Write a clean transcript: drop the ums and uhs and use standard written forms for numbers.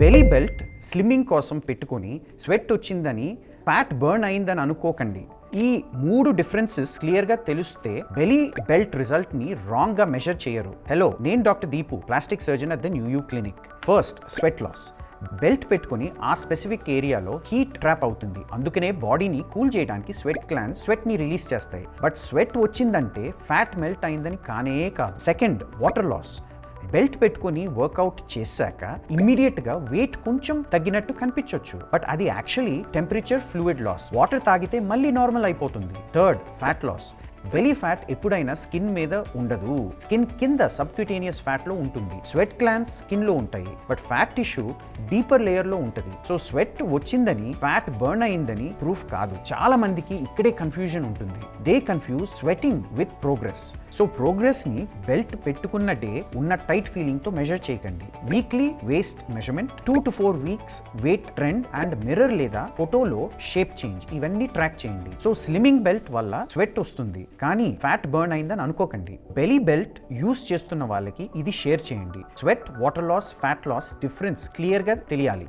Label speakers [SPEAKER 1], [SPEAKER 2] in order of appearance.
[SPEAKER 1] Belly belt slimming కోసం పెట్టుకొని sweat వచ్చిందని ఫ్యాట్ బర్న్ అయిందని అనుకోకండి. ఈ 3 డిఫరెన్సెస్ క్లియర్గా తెలిస్తే బెలీ బెల్ట్ రిజల్ట్ని రాంగ్గా మెజర్ చేయరు. హలో, నేను doctor Deepu, plastic surgeon at the new clinic. First, sweat loss. Belt పెట్టుకుని ఆ స్పెసిఫిక్ ఏరియాలో హీట్ ట్రాప్ అవుతుంది. అందుకనే బాడీని కూల్ చేయడానికి స్వెట్ గ్లాండ్స్ స్వెట్ని రిలీజ్ చేస్తాయి. బట్ స్వెట్ వచ్చిందంటే ఫ్యాట్ మెల్ట్ అయిందని కానే కాదు. Second, water loss. బెల్ట్ పెట్టుకొని వర్కౌట్ చేశాక ఇమ్మీడియట్గా వెయిట్ కొంచెం తగ్గినట్టు కనిపించవచ్చు, బట్ అది actually temperature fluid loss. Water తాగితే మళ్ళీ నార్మల్ అయిపోతుంది. Third, fat loss. Belly fat ఎప్పుడైనా స్కిన్ మీద ఉండదు, స్కిన్ కింద సబ్క్యూటేనియస్ ఫ్యాట్ లో ఉంటుంది. స్వెట్ గ్లాండ్స్ స్కిన్ లో ఉంటాయి, but fat tissue deeper layer లో ఉంటుంది. సో స్వెట్ వచ్చిందని ఫ్యాట్ బర్న్ అయిందని ప్రూఫ్ కాదు. చాలా మందికి ఇక్కడే కన్ఫ్యూజన్ ఉంటుంది. They confuse sweating with progress. So progress ని బెల్ట్ పెట్టుకున్న డే ఉన్న టైట్ ఫీలింగ్ తో మెజర్ చేయకండి. Weekly waist measurement, 2 to 4 weeks weight trend and mirror లేదా ఫోటోలో షేప్ చేంజ్, ఇవన్నీ ట్రాక్ చేయండి. సో స్లిమ్మింగ్ బెల్ట్ వల్ల స్వెట్ వస్తుంది కానీ ఫ్యాట్ బర్న్ అయిందని అనుకోకండి. బెలీ బెల్ట్ యూస్ చేస్తున్న వాళ్ళకి ఇది షేర్ చేయండి. Sweat, water loss, fat loss difference క్లియర్గా తెలియాలి.